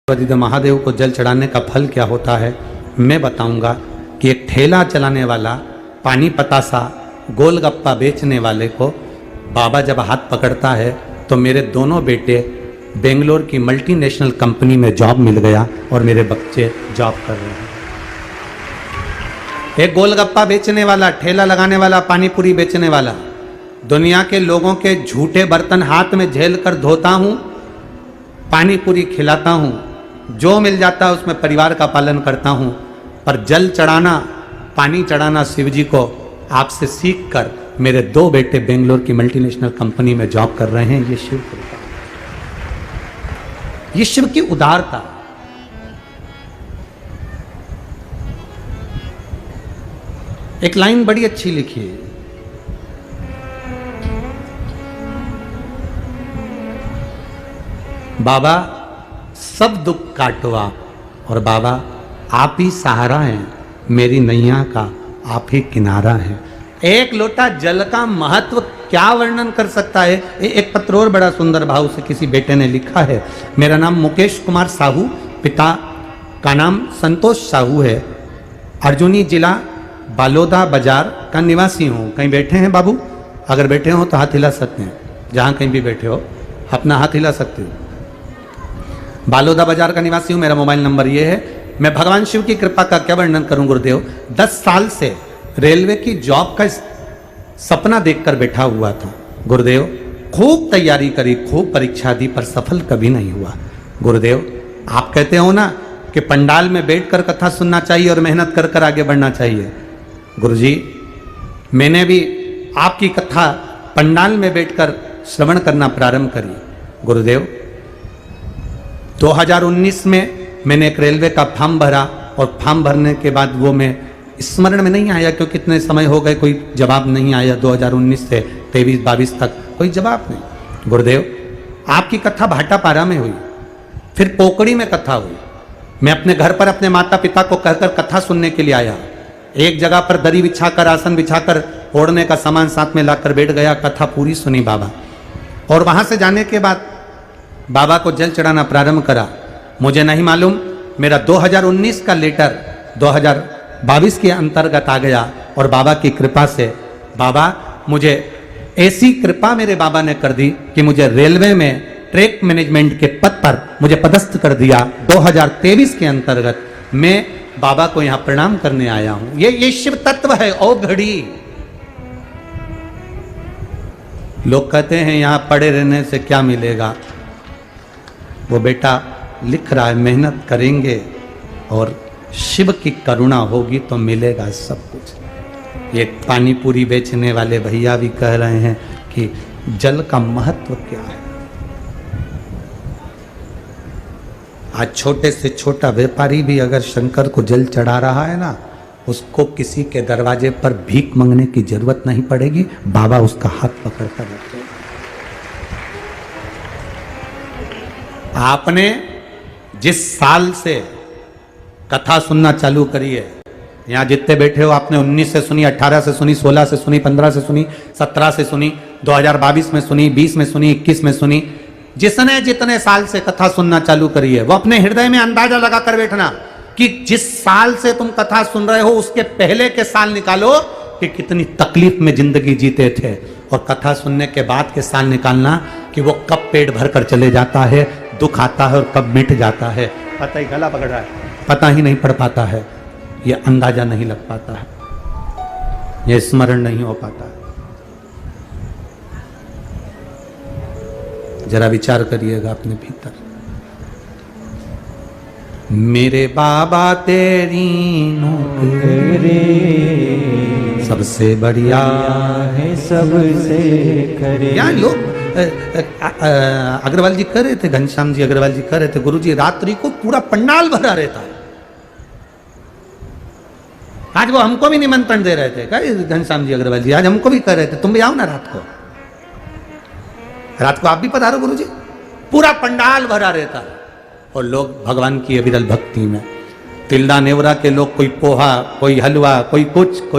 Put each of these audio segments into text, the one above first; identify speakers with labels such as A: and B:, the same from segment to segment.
A: देवादिदेव महादेव को जल चढ़ाने का फल क्या होता है मैं बताऊंगा कि एक ठेला चलाने वाला पानी पतासा गोलगप्पा बेचने वाले को बाबा जब हाथ पकड़ता है तो मेरे दोनों बेटे बेंगलोर की मल्टीनेशनल कंपनी में जॉब मिल गया और मेरे बच्चे जॉब कर रहे हैं। एक गोलगप्पा बेचने वाला, ठेला लगाने वाला, पानी पूरी बेचने वाला, दुनिया के लोगों के झूठे बर्तन हाथ में झेल कर धोता हूं, पानी पूरी खिलाता हूं, जो मिल जाता है उसमें परिवार का पालन करता हूं, पर जल चढ़ाना, पानी चढ़ाना शिव जी को आपसे सीख कर मेरे दो बेटे बेंगलोर की मल्टीनेशनल कंपनी में जॉब कर रहे हैं। ये शिव कृपा, ये शिव की उदारता। एक लाइन बड़ी अच्छी लिखी है, बाबा सब दुख काटो आप और बाबा आप ही सहारा हैं, मेरी नैया का आप ही किनारा है। एक लोटा जल का महत्व क्या वर्णन कर सकता है। एक पत्र और बड़ा सुंदर भाव से किसी बेटे ने लिखा है, मेरा नाम मुकेश कुमार साहू, पिता का नाम संतोष साहू है, अर्जुनी जिला बालोदा बाजार का निवासी हूँ। कहीं बैठे हैं बाबू? अगर बैठे हो तो हाथ हिला सकते हैं, जहाँ कहीं भी बैठे हो अपना हाथ हिला सकते हो। बालोदा बाजार का निवासी हूँ, मेरा मोबाइल नंबर ये है। मैं भगवान शिव की कृपा का क्या वर्णन करूं गुरुदेव। 10 साल से रेलवे की जॉब का सपना देखकर बैठा हुआ था गुरुदेव। खूब तैयारी करी, खूब परीक्षा दी, पर सफल कभी नहीं हुआ गुरुदेव। आप कहते हो ना कि पंडाल में बैठकर कथा सुनना चाहिए और मेहनत कर कर आगे बढ़ना चाहिए। गुरुजी, मैंने भी आपकी कथा पंडाल में बैठकर श्रवण करना प्रारंभ करी गुरुदेव। 2019 में मैंने एक रेलवे का फॉर्म भरा और फॉर्म भरने के बाद वो मैं स्मरण में नहीं आया क्योंकि इतने समय हो गए, कोई जवाब नहीं आया। 2019 से 23-22 तक कोई जवाब नहीं गुरुदेव। आपकी कथा भाटापारा में हुई, फिर पोकड़ी में कथा हुई। मैं अपने घर पर अपने माता पिता को कहकर कथा सुनने के लिए आया। एक जगह पर दरी बिछाकर, आसन बिछाकर, ओढ़ने का सामान साथ में लाकर बैठ गया, कथा पूरी सुनी बाबा। और वहां से जाने के बाद बाबा को जल चढ़ाना प्रारंभ करा। मुझे नहीं मालूम, मेरा 2019 का लेटर 2022 के अंतर्गत आ गया और बाबा की कृपा से बाबा मुझे ऐसी कृपा मेरे बाबा ने कर दी कि मुझे रेलवे में ट्रैक मैनेजमेंट के पद पर मुझे पदस्थ कर दिया। 2023 के अंतर्गत मैं बाबा को यहां प्रणाम करने आया हूं। ये शिव तत्व है। ओ घड़ी लोग कहते हैं यहां पड़े रहने से क्या मिलेगा। वो बेटा लिख रहा है, मेहनत करेंगे और शिव की करुणा होगी तो मिलेगा सब कुछ। ये पानी पूरी बेचने वाले भैया भी कह रहे हैं कि जल का महत्व क्या है। आज छोटे से छोटा व्यापारी भी अगर शंकर को जल चढ़ा रहा है ना, उसको किसी के दरवाजे पर भीख मांगने की जरूरत नहीं पड़ेगी, बाबा उसका हाथ पकड़कर रखेगा। आपने जिस साल से कथा सुनना चालू करी है, यहाँ जितने बैठे हो आपने 19 से सुनी, 18 से सुनी, 16 से सुनी, 15 से सुनी, 17 से सुनी, 2022 में सुनी, 20 में सुनी, 21 में सुनी। जिसने जितने साल से कथा सुनना चालू करी है वो अपने हृदय में अंदाजा लगा कर बैठना कि जिस साल से तुम कथा सुन रहे हो उसके पहले के साल निकालो कि कितनी तकलीफ में जिंदगी जीते थे, और कथा सुनने के बाद के साल निकालना कि वो कब पेट भर कर चले जाता है, दुख आता है और कब मिट जाता है। पता ही गला पकड़ रहा है, पता ही नहीं पड़ पाता है, ये अंदाजा नहीं लग पाता है, ये स्मरण नहीं हो पाता है। जरा विचार करिएगा अपने भीतर। मेरे बाबा तेरी नौकरी सबसे बढ़िया है, सबसे करे। यार लोग अग्रवाल जी कह रहे थे, घनश्याम जी अग्रवाल जी कह रहे थे, गुरुजी रात्रि को पूरा पंडाल भरा रहता है। आज वो हमको भी निमंत्रण दे रहे थे, घनश्याम जी अग्रवाल जी आज हमको भी कह रहे थे तुम भी आओ ना रात को आप भी पधारो गुरुजी। पूरा पंडाल भरा रहता है और लोग भगवान की अविरल भक्ति में। तिल्दा नेवरा के लोग कोई पोहा, कोई हलवा, कोई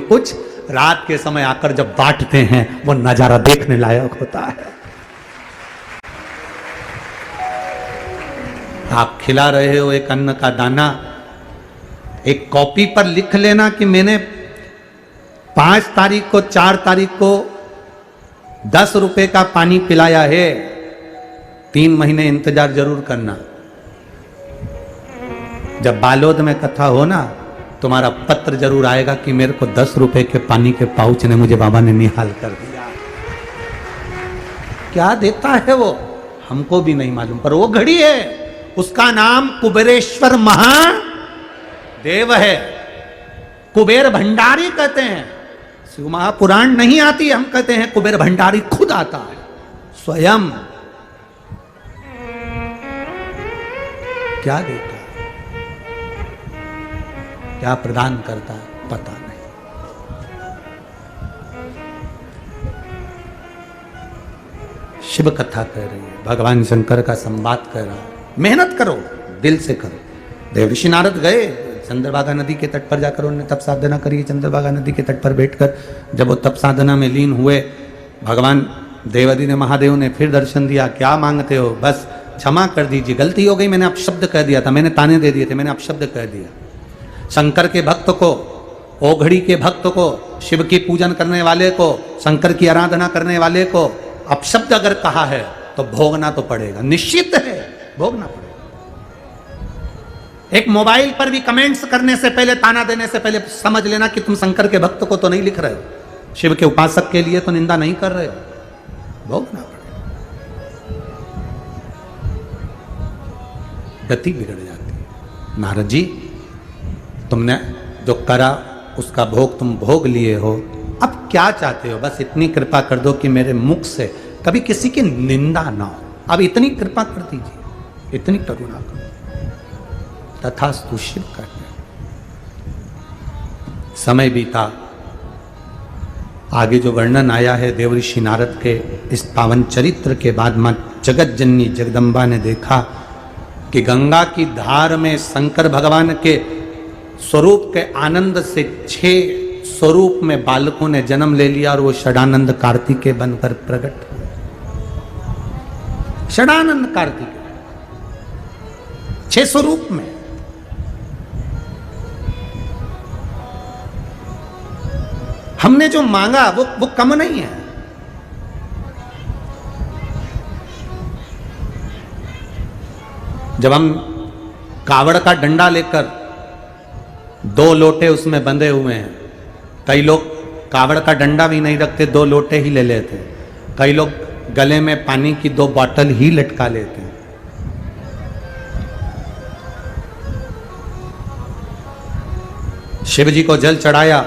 A: कुछ रात के समय आकर जब बांटते हैं वो नजारा देखने लायक होता है। आप खिला रहे हो एक अन्न का दाना, एक कॉपी पर लिख लेना कि मैंने 5 तारीख को 4 तारीख को 10 रुपए का पानी पिलाया है, 3 महीने इंतजार जरूर करना। जब बालोद में कथा हो ना, तुम्हारा पत्र जरूर आएगा कि मेरे को 10 रुपए के पानी के पाउच ने मुझे बाबा ने निहाल कर दिया। क्या देता है वो हमको भी नहीं मालूम, पर वो घड़ी है, उसका नाम कुबेरेश्वर महादेव है। कुबेर भंडारी कहते हैं, शिव महापुराण नहीं आती, हम कहते हैं कुबेर भंडारी खुद आता है स्वयं। क्या देता है, क्या प्रदान करता है, पता नहीं। शिव कथा कह रही है, भगवान शंकर का संवाद कह रहा है। मेहनत करो, दिल से करो। देवऋषि नारद गए चंद्रभागा नदी के तट पर जाकर, उन्होंने तप साधना करी। चंद्रभागा नदी के तट पर बैठकर जब वो तप साधना में लीन हुए, भगवान देवादि ने, महादेव ने फिर दर्शन दिया। क्या मांगते हो? बस क्षमा कर दीजिए, गलती हो गई, मैंने अपशब्द कह दिया था, मैंने ताने दे दिए थे, मैंने अपशब्द कह दिया। शंकर के भक्त को, ओघड़ी के भक्त को, शिव की पूजन करने वाले को, शंकर की आराधना करने वाले को अपशब्द अगर कहा है तो भोगना तो पड़ेगा, निश्चित है भोगना पड़ेगा। एक मोबाइल पर भी कमेंट्स करने से पहले, ताना देने से पहले समझ लेना कि तुम शंकर के भक्त को तो नहीं लिख रहे हो, शिव के उपासक के लिए तो निंदा नहीं कर रहे हो, भोगना पड़ेगा। गति बिगड़ जाती है। नारद जी, तुमने जो करा उसका भोग तुम भोग लिए हो, अब क्या चाहते हो? बस इतनी कृपा कर दो कि मेरे मुख से कभी किसी की निंदा ना हो, अब इतनी कृपा कर दीजिए, इतनी करुणा करो। तथास्तु शिव करते। समय बीता, आगे जो वर्णन आया है देवऋषि नारद के इस पावन चरित्र के बाद, मां जगत जननी जगदम्बा ने देखा कि गंगा की धार में शंकर भगवान के स्वरूप के आनंद से 6 स्वरूप में बालकों ने जन्म ले लिया और वो षडानंद कार्तिकेय बनकर प्रकट हुए। षडानंद कार्तिकेय 6 स्वरूप में। हमने जो मांगा वो कम नहीं है। जब हम कावड़ का डंडा लेकर 2 लोटे उसमें बंधे हुए हैं, कई लोग कावड़ का डंडा भी नहीं रखते, 2 लोटे ही ले लेते हैं। कई लोग गले में पानी की 2 बॉटल ही लटका लेते हैं। शिव जी को जल चढ़ाया,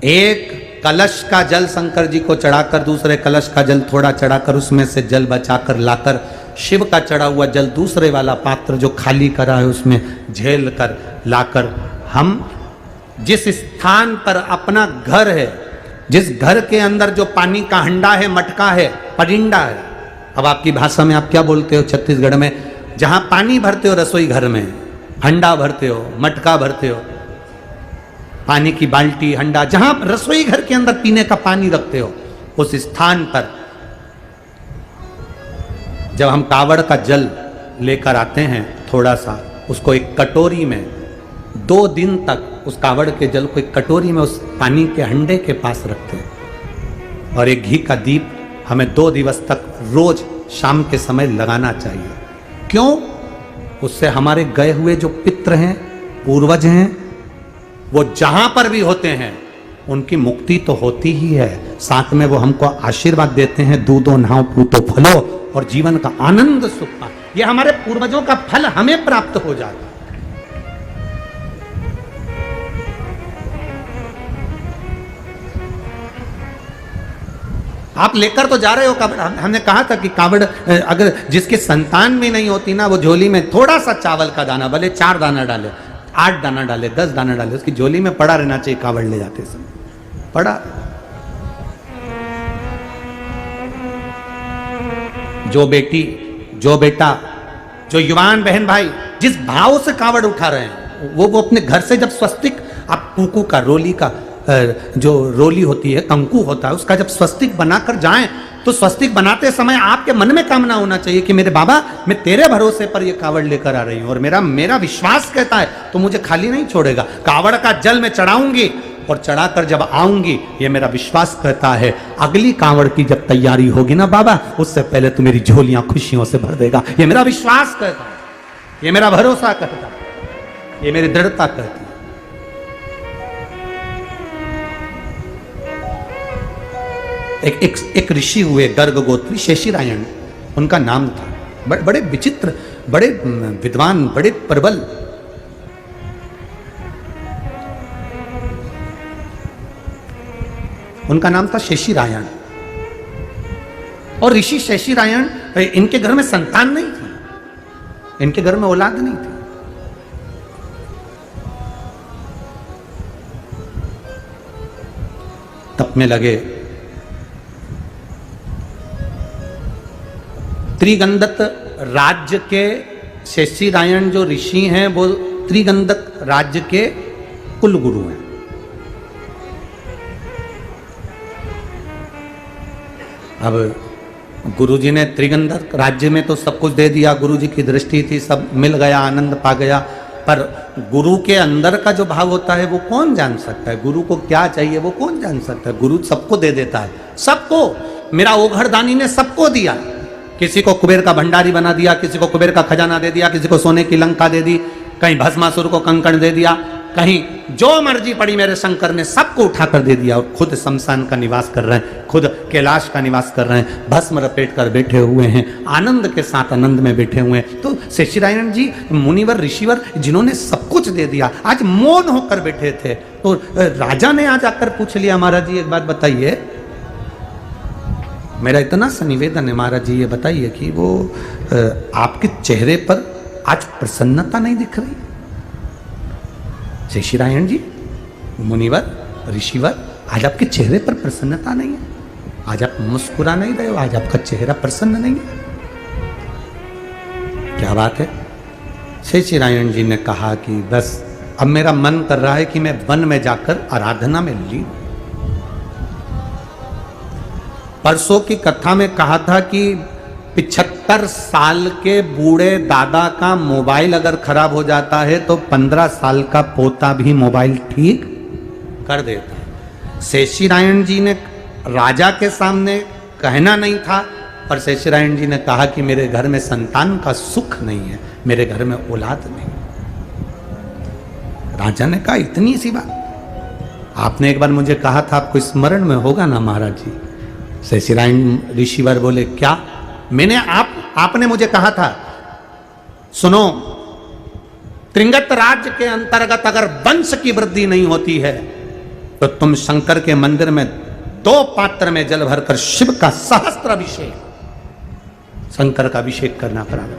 A: एक कलश का जल शंकर जी को चढ़ाकर, दूसरे कलश का जल थोड़ा चढ़ाकर, उसमें से जल बचाकर लाकर शिव का चढ़ा हुआ जल दूसरे वाला पात्र जो खाली करा है उसमें झेल कर लाकर, हम जिस स्थान पर अपना घर है, जिस घर के अंदर जो पानी का हंडा है, मटका है, परिंडा है, अब आपकी भाषा में आप क्या बोलते हो छत्तीसगढ़ में, जहां पानी भरते हो रसोई घर में, हंडा भरते हो, मटका भरते हो, पानी की बाल्टी, हंडा, जहां रसोई घर के अंदर पीने का पानी रखते हो, उस स्थान पर जब हम कावड़ का जल लेकर आते हैं, थोड़ा सा उसको एक कटोरी में 2 दिन तक उस कावड़ के जल को एक कटोरी में उस पानी के हंडे के पास रखते हैं और एक घी का दीप हमें 2 दिवस तक रोज शाम के समय लगाना चाहिए। क्यों? उससे हमारे गए हुए जो पितृ हैं, पूर्वज हैं, वो जहां पर भी होते हैं उनकी मुक्ति तो होती ही है, साथ में वो हमको आशीर्वाद देते हैं, दूधो नहाओ पूतो फलो, और जीवन का आनंद सुख पा। ये हमारे पूर्वजों का फल हमें प्राप्त हो जाता है। आप लेकर तो जा रहे हो कावड़, हमने कहा था कि कावड़ अगर जिसकी संतान भी नहीं होती ना, वो झोली में थोड़ा सा चावल का दाना, भले 4 दाना डाले, 8 दाना डाले, 10 दाना डाले, उसकी झोली में पड़ा रहना चाहिए कावड़ ले जाते समय, पड़ा। जो बेटी, जो बेटा, जो युवान बहन भाई जिस भाव से कावड़ उठा रहे हैं, वो अपने घर से जब स्वस्तिक, आप कुकू का, रोली का, जो रोली होती है, कंकु होता है, उसका जब स्वस्तिक बनाकर जाएं तो स्वस्तिक बनाते समय आपके मन में कामना होना चाहिए कि मेरे बाबा, मैं तेरे भरोसे पर ये कावड़ लेकर आ रही हूं और मेरा विश्वास कहता है तो मुझे खाली नहीं छोड़ेगा। कावड़ का जल मैं चढ़ाऊंगी और चढ़ाकर जब आऊंगी, ये मेरा विश्वास कहता है, अगली कांवड़ की जब तैयारी होगी ना बाबा, उससे पहले तू मेरी झोलियां खुशियों से भर देगा। ये मेरा विश्वास कहता है, ये मेरा भरोसा कहता है, ये मेरी दृढ़ता कहती है। एक ऋषि हुए गर्ग गोत्री शेषीरायण, उनका नाम था। बड़े विचित्र, बड़े विद्वान, बड़े प्रबल। उनका नाम था शेषीरायण। और ऋषि शेषीरायण, इनके घर में संतान नहीं थी, इनके घर में औलाद नहीं थी। तप में लगे। त्रिगंधक राज्य के शेषीरायण जो ऋषि हैं, वो त्रिगंधक राज्य के कुल गुरु हैं। अब गुरुजी ने त्रिगंधक राज्य में तो सब कुछ दे दिया, गुरुजी की दृष्टि थी, सब मिल गया, आनंद पा गया। पर गुरु के अंदर का जो भाव होता है वो कौन जान सकता है? गुरु को क्या चाहिए वो कौन जान सकता है? गुरु सबको दे देता है, सबको। मेरा ओघरदानी ने सबको दिया। किसी को कुबेर का भंडारी बना दिया, किसी को कुबेर का खजाना दे दिया, किसी को सोने की लंका दे दी, कहीं भस्मासुर को कंकण दे दिया, कहीं जो मर्जी पड़ी मेरे शंकर ने सबको उठाकर दे दिया। और खुद शमशान का निवास कर रहे हैं, खुद कैलाश का निवास कर रहे हैं, भस्म रपेट कर बैठे हुए हैं, आनंद के साथ आनंद में बैठे हुए हैं। तो शेषीरायण जी मुनिवर ऋषिवर जिन्होंने सब कुछ दे दिया, आज मौन होकर बैठे थे। तो राजा ने आज आकर पूछ लिया, महाराज जी एक बात बताइए, मेरा इतना सा निवेदन है महाराज जी, ये बताइए कि वो आपके चेहरे पर आज प्रसन्नता नहीं दिख रही? शेषीरायण जी, मुनिवर, ऋषिवर, आज आपके चेहरे पर प्रसन्नता नहीं है, आज आप मुस्कुरा नहीं रहे हो, आज आपका चेहरा प्रसन्न नहीं है, क्या बात है? शेषीरायण जी ने कहा कि बस अब मेरा मन कर रहा है कि मैं वन में जाकर आराधना में लीन। परसों की कथा में कहा था कि 75 साल के बूढ़े दादा का मोबाइल अगर खराब हो जाता है तो 15 साल का पोता भी मोबाइल ठीक कर देता है। शेषीरायण जी ने राजा के सामने कहना नहीं था, पर शेषीरायण जी ने कहा कि मेरे घर में संतान का सुख नहीं है, मेरे घर में औलाद नहीं। राजा ने कहा इतनी सी बात? आपने एक बार मुझे कहा था, आपको स्मरण में होगा ना महाराज जी? शेषीरायण ऋषिवर बोले क्या? मैंने आपने मुझे कहा था, सुनो, त्रिंगत राज्य के अंतर्गत अगर वंश की वृद्धि नहीं होती है तो तुम शंकर के मंदिर में 2 पात्र में जल भरकर शिव का सहस्त्र अभिषेक, शंकर का अभिषेक करना प्रारंभ।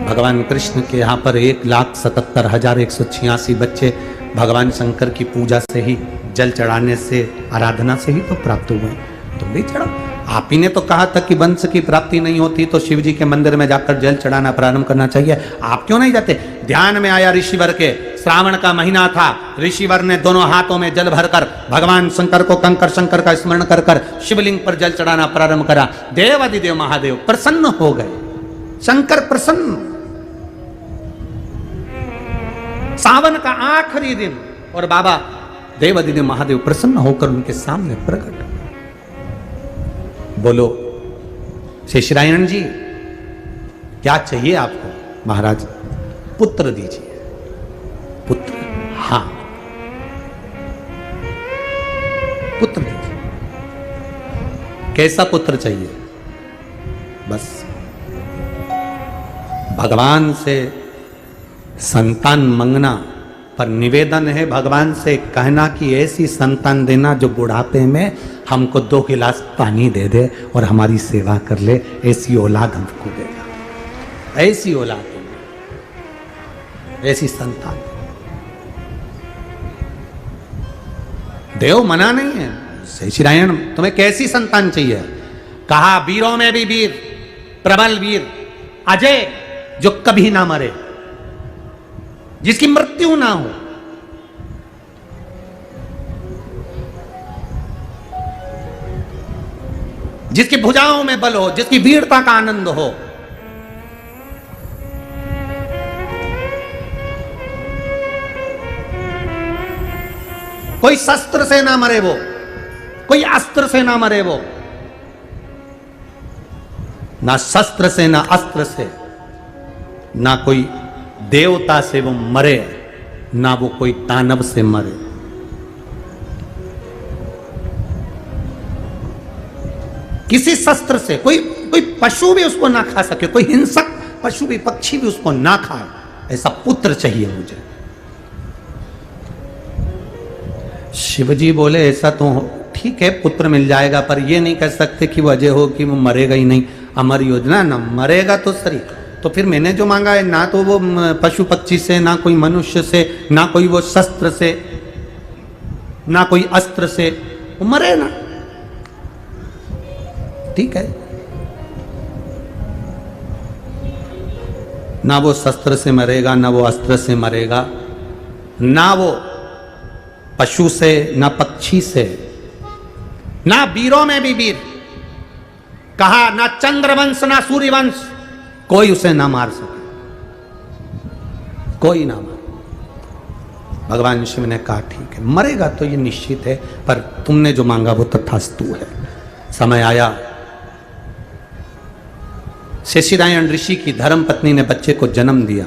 A: भगवान कृष्ण के यहां पर 1,77,186 बच्चे भगवान शंकर की पूजा से ही, जल चढ़ाने से, आराधना से ही तो प्राप्त हुए। तुम भी चढ़ाओ। आप ही ने तो कहा था कि वंश की प्राप्ति नहीं होती तो शिव जी के मंदिर में जाकर जल चढ़ाना प्रारंभ करना चाहिए। आप क्यों नहीं जाते? ध्यान में आया ऋषिवर के, श्रावण का महीना था, ऋषिवर ने दोनों हाथों में जल भरकर भगवान शंकर को, कंकर शंकर का स्मरण कर कर शिवलिंग पर जल चढ़ाना प्रारंभ करा। देवादिदेव महादेव प्रसन्न हो गए, शंकर प्रसन्न। सावन का आखिरी दिन और बाबा देवादिदेव महादेव प्रसन्न होकर उनके सामने प्रकट। बोलो शेषीरायण जी, क्या चाहिए आपको? महाराज पुत्र दीजिए। पुत्र? हाँ, पुत्र दीजिए। कैसा पुत्र चाहिए? बस भगवान से संतान मांगना, पर निवेदन है भगवान से कहना कि ऐसी संतान देना जो बुढ़ापे में हमको 2 गिलास पानी दे दे और हमारी सेवा कर ले, ऐसी औलाद हमको देगा, ऐसी औलाद, ऐसी संतान। देव मना नहीं है। शेषीरायण तुम्हें कैसी संतान चाहिए? कहा वीरों में भी वीर, प्रबल वीर, अजय, जो कभी ना मरे, जिसकी मृत्यु ना हो। जिसकी भुजाओं में बल हो, जिसकी वीरता का आनंद हो। कोई शस्त्र से ना मरे वो, कोई अस्त्र से ना मरे वो, ना शस्त्र से ना अस्त्र से, ना कोई देवता से वो मरे, ना वो कोई दानव से मरे। किसी शस्त्र से कोई पशु भी उसको ना खा सके, कोई हिंसक पशु भी, पक्षी भी उसको ना खाए, ऐसा पुत्र चाहिए मुझे। शिवजी बोले ऐसा तो ठीक है, पुत्र मिल जाएगा, पर ये नहीं कह सकते कि वो अजय हो, कि वो मरेगा ही नहीं। अमर योजना, ना मरेगा तो सही। तो फिर मैंने जो मांगा है, ना तो वो पशु पक्षी से, ना कोई मनुष्य से, ना कोई वो शस्त्र से, ना कोई अस्त्र से, वो मरे ना, ठीक है। ना वो शस्त्र से मरेगा, ना वो अस्त्र से मरेगा, ना वो पशु से, ना पक्षी से, ना वीरों में भी वीर कहा, ना चंद्रवंश ना सूर्यवंश, कोई उसे ना मार सके, कोई ना मार। भगवान शिव ने कहा ठीक है, मरेगा तो ये निश्चित है, पर तुमने जो मांगा वो तथास्तु है। समय आया, शेषनारायण ऋषि की धर्म पत्नी ने बच्चे को जन्म दिया।